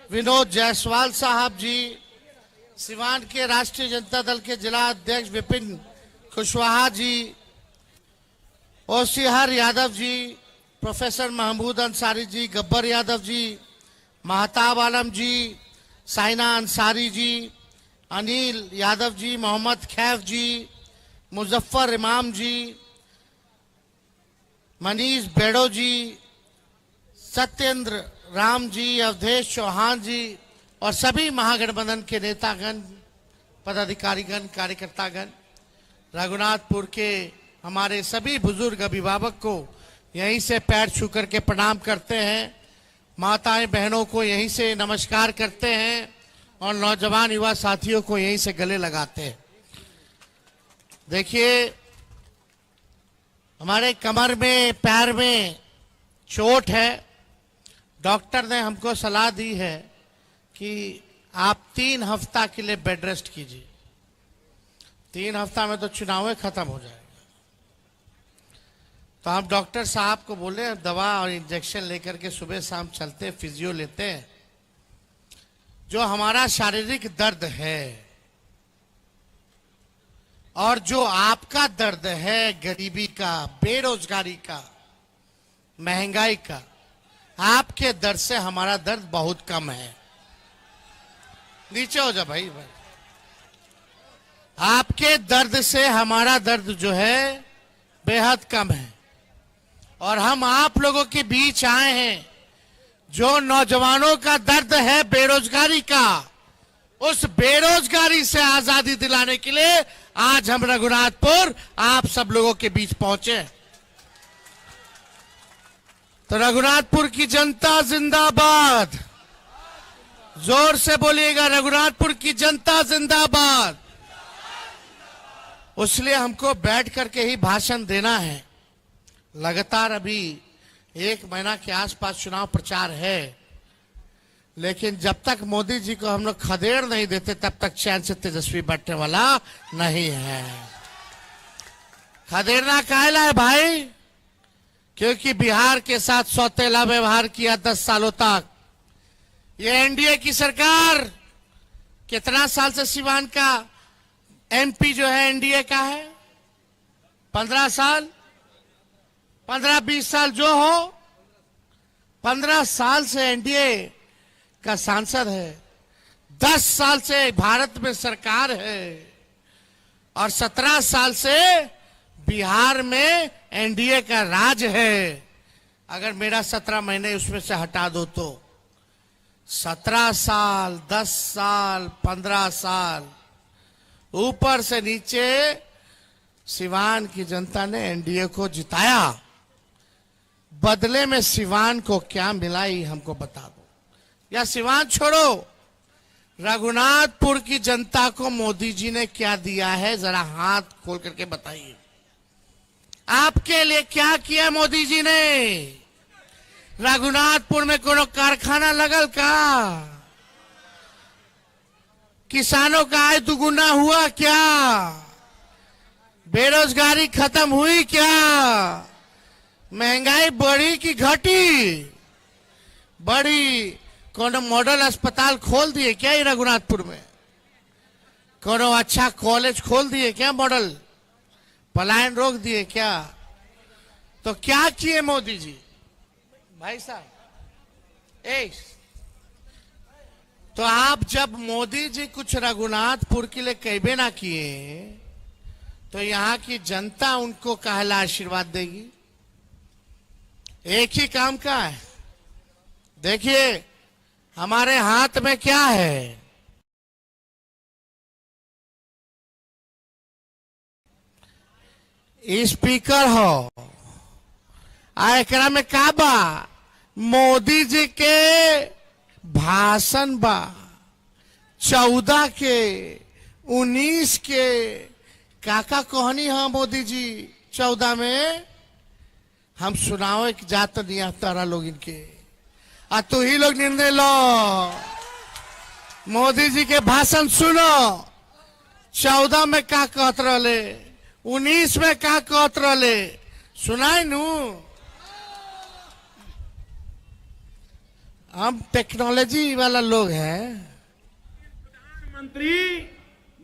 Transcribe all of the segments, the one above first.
विनोद जायसवाल साहब जी, सिवान के राष्ट्रीय जनता दल के जिला अध्यक्ष विपिन कुशवाहा जी, ओसीहर यादव जी, प्रोफेसर महमूद अंसारी जी, गब्बर यादव जी, महताब आलम जी, साइना अंसारी जी, अनिल यादव जी, मोहम्मद खैफ जी, मुजफ्फर इमाम जी, मनीष बेड़ो जी, सत्येंद्र राम जी, अवधेश चौहान जी और सभी महागठबंधन के नेतागण, पदाधिकारीगण, कार्यकर्तागण, रघुनाथपुर के हमारे सभी बुजुर्ग अभिभावक को यहीं से पैर छू करके प्रणाम करते हैं, माताएं बहनों को यहीं से नमस्कार करते हैं और नौजवान युवा साथियों को यहीं से गले लगाते हैं। देखिए, हमारे कमर में, पैर में चोट है। डॉक्टर ने हमको सलाह दी है कि आप 3 हफ्ता के लिए बेड रेस्ट कीजिए। 3 हफ्ता में तो चुनाव खत्म हो जाएगा। तो हम डॉक्टर साहब को बोले दवा और इंजेक्शन लेकर के सुबह शाम चलते, फिजियो लेते हैं। जो हमारा शारीरिक दर्द है और जो आपका दर्द है, गरीबी का, बेरोजगारी का, महंगाई का, आपके दर्द से हमारा दर्द बहुत कम है। नीचे हो जा भाई। आपके दर्द से हमारा दर्द जो है बेहद कम है और हम आप लोगों के बीच आए हैं। जो नौजवानों का दर्द है बेरोजगारी का, उस बेरोजगारी से आजादी दिलाने के लिए आज हम रघुनाथपुर आप सब लोगों के बीच पहुंचे। तो रघुनाथपुर की जनता जिंदाबाद, जोर से बोलिएगा, रघुनाथपुर की जनता जिंदाबाद। इसलिए हमको बैठ करके ही भाषण देना है। लगातार अभी 1 महीना के आसपास चुनाव प्रचार है, लेकिन जब तक मोदी जी को हम लोग खदेड़ नहीं देते तब तक चैन से तेजस्वी बैठने वाला नहीं है। खदेड़ना काहेला है भाई? क्योंकि बिहार के साथ सौतेला व्यवहार किया 10 सालों तक। ये एनडीए की सरकार कितना साल से सिवान का एमपी जो है एनडीए का है? 15 साल, 15-20 साल जो हो, 15 साल से एनडीए का सांसद है, 10 साल से भारत में सरकार है और 17 साल से बिहार में एनडीए का राज है। अगर मेरा 17 महीने उसमें से हटा दो तो 17 साल, 10 साल, 15 साल, ऊपर से नीचे सिवान की जनता ने एनडीए को जिताया। बदले में सिवान को क्या मिला ही हमको बता दो, या सिवान छोड़ो, रघुनाथपुर की जनता को मोदी जी ने क्या दिया है जरा हाथ खोल करके बताइए। आपके लिए क्या किया मोदी जी ने? रघुनाथपुर में कोनो कारखाना लगल का? किसानों का आय दुगुना हुआ क्या? बेरोजगारी खत्म हुई क्या? महंगाई बढ़ी कि घटी? बढ़ी। कोनो मॉडल अस्पताल खोल दिए क्या ये रघुनाथपुर में? कोनो अच्छा कॉलेज खोल दिए क्या? मॉडल पलायन रोक दिए क्या? तो क्या किए मोदी जी? भाई साहब, तो आप जब मोदी जी कुछ रघुनाथपुर के लिए कहबे ना किए तो यहाँ की जनता उनको कहला आशीर्वाद देगी? एक ही काम का है। देखिए, हमारे हाथ में क्या है? स्पीकर हो, एकरा में का बा? मोदी जी के भाषण बा। 14 के, 19 के, काका कहनी है मोदी जी 14 में? हम सुनाओ एक जात नहीं आता रहा लोग इनके, आ तू ही लोग निर्णय लो। मोदी जी के भाषण सुनो। 14 में का कहत रहे, 19 में का कहत रहे, सुनाई नू। हम टेक्नोलॉजी वाला लोग हैं। प्रधानमंत्री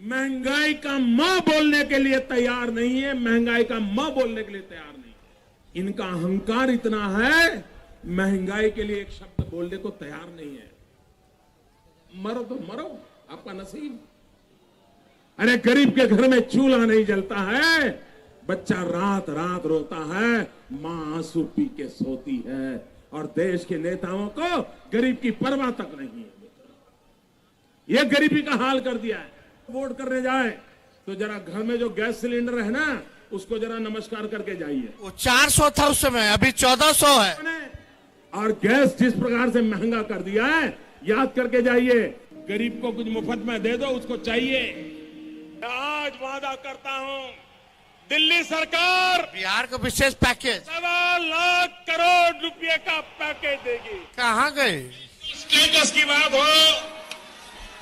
महंगाई का मां बोलने के लिए तैयार नहीं है, महंगाई का मां बोलने के लिए तैयार नहीं है। इनका अहंकार इतना है, महंगाई के लिए एक शब्द बोलने को तैयार नहीं है। मरो तो मरो, आपका नसीब। अरे गरीब के घर में चूल्हा नहीं जलता है, बच्चा रात रात रोता है, मां आंसू पी के सोती है, और देश के नेताओं को गरीब की परवाह तक नहीं है। ये गरीबी का हाल कर दिया है। वोट करने जाए तो जरा घर में जो गैस सिलेंडर है ना, उसको जरा नमस्कार करके जाइए। वो 400 था उस समय, अभी 1400 है। और गैस जिस प्रकार से महंगा कर दिया है, याद करके जाइए। गरीब को कुछ मुफ्त में दे दो, उसको चाहिए। आज वादा करता हूं, दिल्ली सरकार बिहार को विशेष पैकेज 1.25 लाख करोड़ रुपए का पैकेज देगी। कहाँ गए? स्टेटस की बात हो,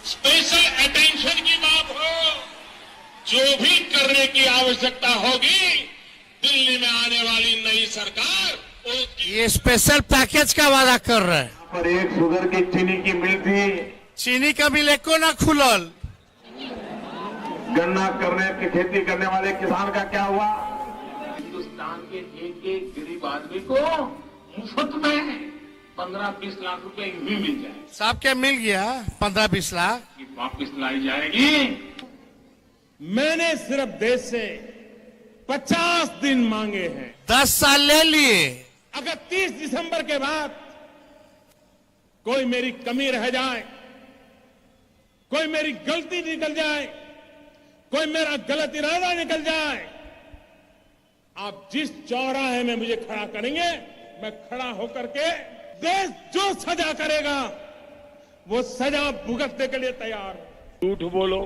स्पेशल अटेंशन की बात हो, जो भी करने की आवश्यकता होगी, दिल्ली में आने वाली नई सरकार ये स्पेशल पैकेज का वादा कर रहे हैं। पर एक शुगर की चीनी की मिल थी, चीनी का मिल एको ना खुलल। गन्ना करने की खेती करने वाले किसान का क्या हुआ? हिंदुस्तान के एक एक गरीब आदमी को मुफ्त में 15-20 लाख रुपए भी मिल जाए। सबके मिल गया 15-20 लाख कि वापिस लाई जाएगी। मैंने सिर्फ देश से 50 दिन मांगे हैं। 10 साल ले लिए। अगर 30 दिसंबर के बाद कोई मेरी कमी रह जाए, कोई मेरी गलती निकल जाए, कोई मेरा गलत इरादा निकल जाए, आप जिस चौराहे में मुझे खड़ा करेंगे, मैं खड़ा होकर के देश जो सजा करेगा वो सजा भुगतने के लिए तैयार हूं। झूठ बोलो,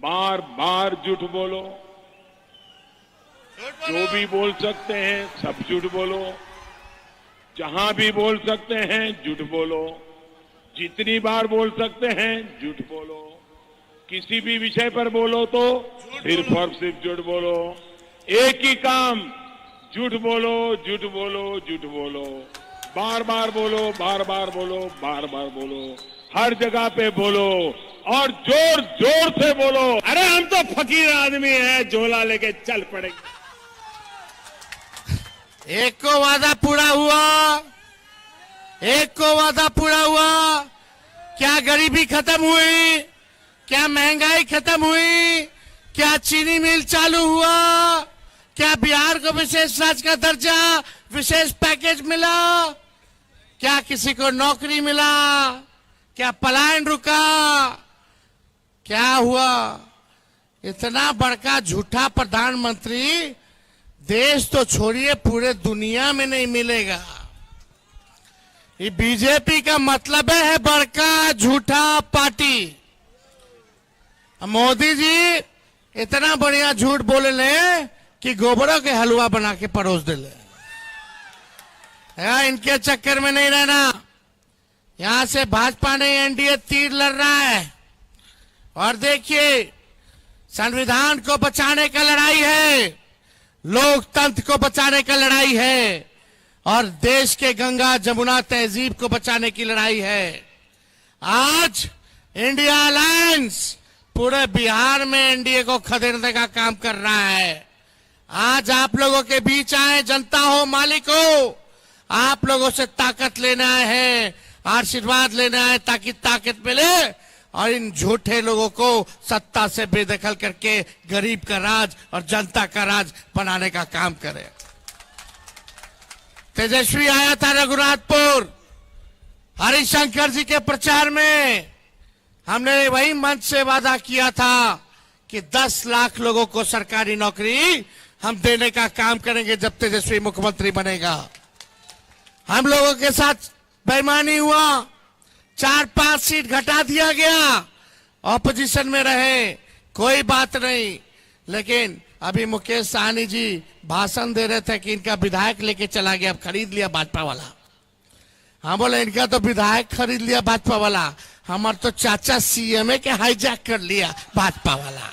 बार बार झूठ बोलो, जो भी बोल सकते हैं सब झूठ बोलो, जहां भी बोल सकते हैं झूठ बोलो, जितनी बार बोल सकते हैं झूठ बोलो, किसी भी विषय पर बोलो तो सिर्फ और सिर्फ झूठ बोलो। एक ही काम, झूठ बोलो, झूठ बोलो, झूठ बोलो, बार बार बोलो, बार बार बोलो, बार बार बोलो, हर जगह पे बोलो और जोर जोर से बोलो। अरे हम तो फकीर आदमी हैं, झोला लेके चल पड़ेंगे। एक को वादा पूरा हुआ, एक को वादा पूरा हुआ। क्या गरीबी खत्म हुई? क्या महंगाई खत्म हुई? क्या चीनी मिल चालू हुआ? क्या बिहार को विशेष राज्य का दर्जा, विशेष पैकेज मिला? क्या किसी को नौकरी मिला? क्या पलायन रुका? क्या हुआ? इतना बड़का झूठा प्रधानमंत्री देश तो छोड़िए पूरे दुनिया में नहीं मिलेगा। ये बीजेपी का मतलब है बड़का झूठा पार्टी। मोदी जी इतना बढ़िया झूठ बोले ले कि गोबरों के हलवा बना के परोस दे ले। इनके चक्कर में नहीं रहना। यहां से भाजपा ने एनडीए तीर लड़ रहा है, और देखिए संविधान को बचाने का लड़ाई है, लोकतंत्र को बचाने का लड़ाई है, और देश के गंगा जमुना तहजीब को बचाने की लड़ाई है। आज इंडिया अलायंस पूरे बिहार में एनडीए को खदेड़ने का काम कर रहा है। आज आप लोगों के बीच आए, जनता हो मालिक हो, आप लोगों से ताकत लेना है, आशीर्वाद लेना है, ताकि ताकत मिले और इन झूठे लोगों को सत्ता से बेदखल करके गरीब का राज और जनता का राज बनाने का काम करे। तेजस्वी आया था रघुनाथपुर, हरिशंकर जी के प्रचार में हमने वही मंच से वादा किया था कि 10 लाख लोगों को सरकारी नौकरी हम देने का काम करेंगे जब तेजस्वी मुख्यमंत्री बनेगा। हम लोगों के साथ बेईमानी हुआ, 4-5 सीट घटा दिया गया, ऑपोजिशन में रहे, कोई बात नहीं। लेकिन अभी मुकेश सहनी जी भाषण दे रहे थे कि इनका विधायक लेके चला गया, अब खरीद लिया भाजपा वाला। हाँ बोले इनका तो विधायक खरीद लिया भाजपा वाला, हमारे तो चाचा सीएमए के हाईजैक कर लिया भाजपा वाला।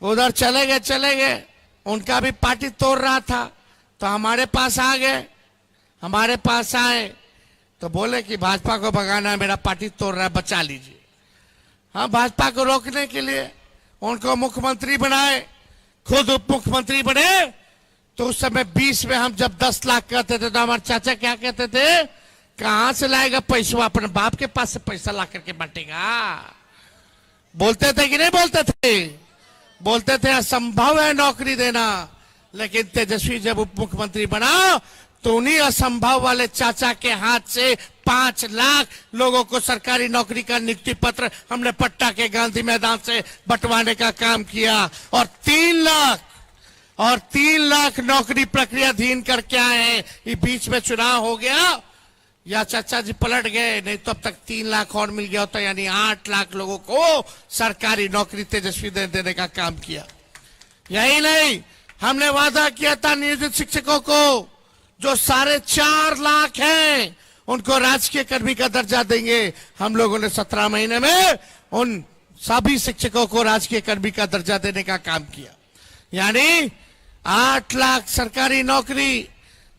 उधर चले गए, उनका भी पार्टी तोड़ रहा था तो हमारे पास आ गए। हमारे पास आए तो बोले कि भाजपा को भगाना है, मेरा पार्टी तोड़ रहा है, बचा लीजिए। हम भाजपा को रोकने के लिए उनको मुख्यमंत्री बनाए, खुद उप मुख्यमंत्री बने। तो उस समय 20 में हम जब 10 लाख कहते थे तो हमारे चाचा क्या कहते थे, कहां से लाएगा पैसा, अपने बाप के पास से पैसा ला करके बांटेगा। बोलते थे कि नहीं बोलते थे? बोलते थे असंभव है नौकरी देना। लेकिन तेजस्वी जब उप मुख्यमंत्री बना तो उन्हीं असंभव वाले चाचा के हाथ से 5 लाख लोगों को सरकारी नौकरी का नियुक्ति पत्र हमने पटना के गांधी मैदान से बंटवाने का काम किया। और 3 लाख नौकरी प्रक्रियाधीन करके आए हैं। ये बीच में चुनाव हो गया या चाचा जी पलट गए, नहीं तो अब तक 3 लाख और मिल गया होता, यानी 8 लाख लोगों को सरकारी नौकरी तेजस्वी देने का काम किया। यही नहीं, हमने वादा किया था नियोजित शिक्षकों को जो 4.5 लाख हैं उनको राजकीय कर्मी का दर्जा देंगे। हम लोगों ने 17 महीने में उन सभी शिक्षकों को राजकीय कर्मी का दर्जा देने का काम किया। यानी 8 लाख सरकारी नौकरी,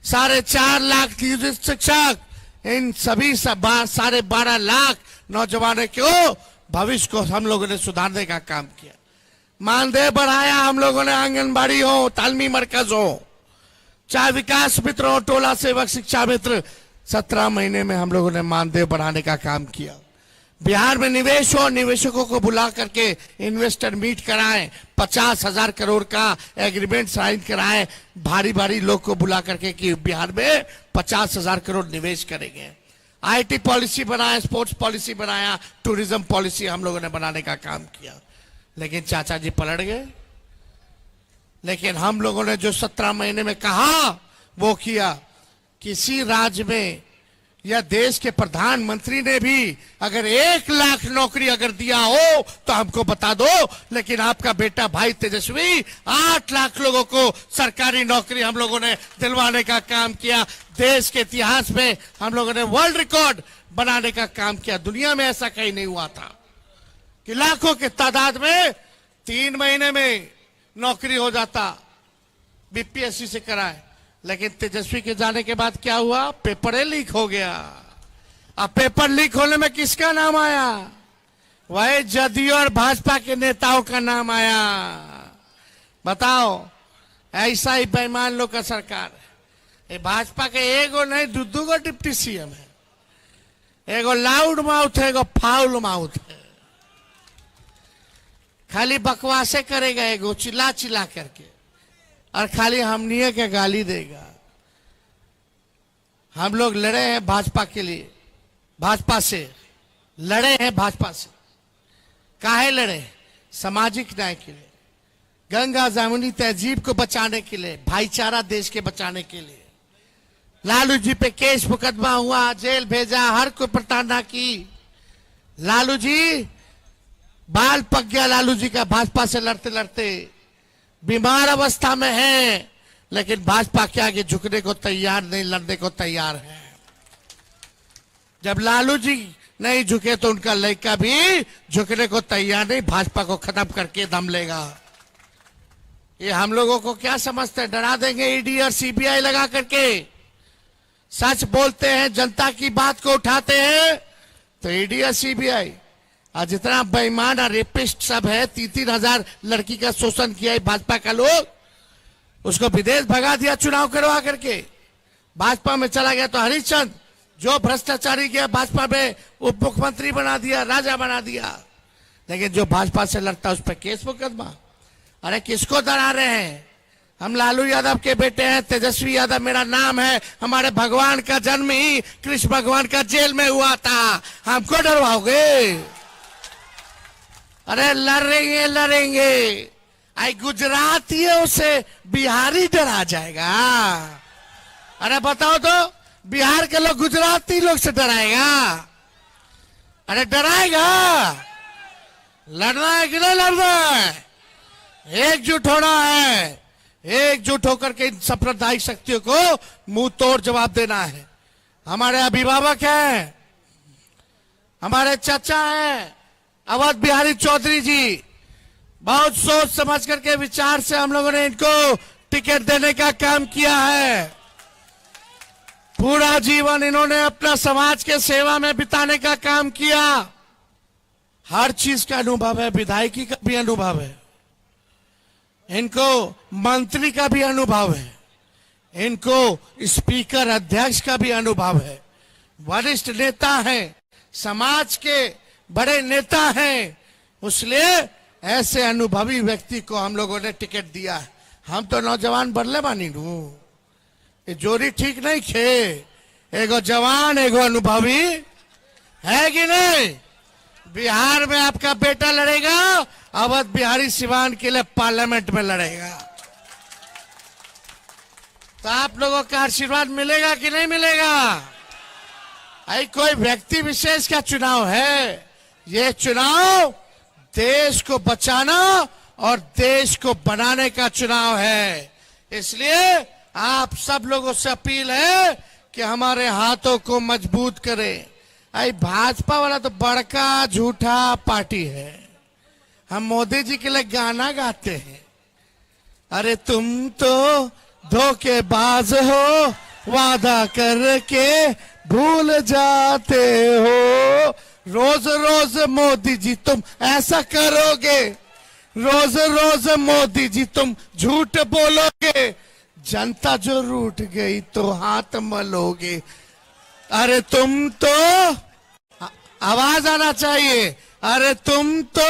4.5 लाख नियोजित शिक्षक, इन सभी 12.5 लाख नौजवानों को भविष्य को हम लोगों ने सुधारने का काम किया। मानदेय बढ़ाया हम लोगों ने, आंगनबाड़ी हो, तालमी मरकज हो, चाहे विकास मित्र हो, टोला सेवक, शिक्षा मित्र, 17 महीने में हम लोगों ने मानदेय बढ़ाने का काम किया। बिहार में निवेश हो, निवेशकों को बुला करके इन्वेस्टर मीट कराएं, 50,000 करोड़ का एग्रीमेंट साइन कराएं, भारी लोग को बुला करके कि बिहार में 50,000 करोड़ निवेश करेंगे। आईटी पॉलिसी बनाया, स्पोर्ट्स पॉलिसी बनाया, टूरिज्म पॉलिसी हम लोगों ने बनाने का काम किया। लेकिन चाचा जी पलट गए। लेकिन हम लोगों ने जो 17 महीने में कहा वो किया। किसी राज्य में या देश के प्रधानमंत्री ने भी अगर 1 लाख नौकरी अगर दिया हो तो हमको बता दो। लेकिन आपका बेटा भाई तेजस्वी 8 लाख लोगों को सरकारी नौकरी हम लोगों ने दिलवाने का काम किया। देश के इतिहास में हम लोगों ने वर्ल्ड रिकॉर्ड बनाने का काम किया। दुनिया में ऐसा कहीं नहीं हुआ था कि लाखों के तादाद में 3 महीने में नौकरी हो जाता, बीपीएससी से कराए। लेकिन तेजस्वी के जाने के बाद क्या हुआ, पेपर लीक हो गया। अब पेपर लीक होने में किसका नाम आया, वही जदयू और भाजपा के नेताओं का नाम आया। बताओ, ऐसा ही बेईमान लोग का सरकार है। ये भाजपा के एगो नहीं 2 डिप्टी सीएम है, एगो लाउड माउथ है, एगो फाउल माउथ है। खाली बकवासे करेगा एगो चिल्ला करके, और खाली हमनिए के गाली देगा। हम लोग लड़े हैं भाजपा के लिए, भाजपा से लड़े हैं, भाजपा से काहे लड़े, सामाजिक न्याय के लिए, गंगा जमुनी तहजीब को बचाने के लिए, भाईचारा देश के बचाने के लिए। लालू जी पे केस मुकदमा हुआ, जेल भेजा, हर कोई प्रताड़ना की। लालू जी बाल पक गया, लालू जी का भाजपा से लड़ते लड़ते, बीमार अवस्था में है, लेकिन भाजपा के आगे झुकने को तैयार नहीं, लड़ने को तैयार है। जब लालू जी नहीं झुके तो उनका लड़का भी झुकने को तैयार नहीं, भाजपा को खत्म करके दम लेगा। ये हम लोगों को क्या समझते हैं, डरा देंगे ईडी और सीबीआई लगा करके। सच बोलते हैं, जनता की बात को उठाते हैं तो ईडी और सीबीआई। आज जितना बेईमान और रेपिस्ट सब है, 3,000 लड़की का शोषण किया है भाजपा का लोग, उसको विदेश भगा दिया चुनाव करवा करके, भाजपा में चला गया। तो हरिश्चंद जो भ्रष्टाचारी गया भाजपा में उप मुख्यमंत्री बना दिया, राजा बना दिया। लेकिन जो भाजपा से लड़ता उस पर केस मुकदमा। अरे किसको डरा रहे हैं, हम लालू यादव के बेटे हैं, तेजस्वी यादव मेरा नाम है। हमारे भगवान का जन्म ही कृष्ण भगवान का जेल में हुआ था, हमको डरवाओगे? अरे लड़ेंगे। आई गुजरातियों से बिहारी डरा जाएगा? अरे बताओ तो, बिहार के लोग गुजराती लोग से डराएगा? अरे डराएगा? लड़ना है कि नहीं लड़ना है? एकजुट होना है, एकजुट होकर के इन सांप्रदायिक शक्तियों को मुंह तोड़ जवाब देना है। हमारे अभिभावक हैं, हमारे चाचा हैं अवध बिहारी चौधरी जी, बहुत सोच समझ करके विचार से हम लोगों ने इनको टिकट देने का काम किया है। पूरा जीवन इन्होंने अपना समाज के सेवा में बिताने का काम किया। हर चीज का अनुभव है, विधायकी का भी अनुभव है, इनको मंत्री का भी अनुभव है, इनको स्पीकर अध्यक्ष का भी अनुभव है, वरिष्ठ नेता हैं, समाज के बड़े नेता हैं। इसलिए ऐसे अनुभवी व्यक्ति को हम लोगों ने टिकट दिया है। हम तो नौजवान बदले बानी नू, ये जोड़ी ठीक नहीं खे, एगो जवान एगो अनुभवी है कि नहीं। बिहार में आपका बेटा लड़ेगा, अवध बिहारी सिवान के लिए पार्लियामेंट में लड़ेगा। तो आप लोगों का आशीर्वाद मिलेगा कि नहीं मिलेगा? आई कोई व्यक्ति विशेष का चुनाव है, ये चुनाव देश को बचाना और देश को बनाने का चुनाव है। इसलिए आप सब लोगों से अपील है कि हमारे हाथों को मजबूत करें। आई भाजपा वाला तो बड़का झूठा पार्टी है। हम मोदी जी के लिए गाना गाते हैं, अरे तुम तो धोखेबाज हो, वादा करके भूल जाते हो। रोज रोज मोदी जी तुम ऐसा करोगे, रोज रोज मोदी जी तुम झूठ बोलोगे, जनता जो रूठ गई तो हाथ मलोगे। अरे तुम तो आवाज आना चाहिए, अरे तुम तो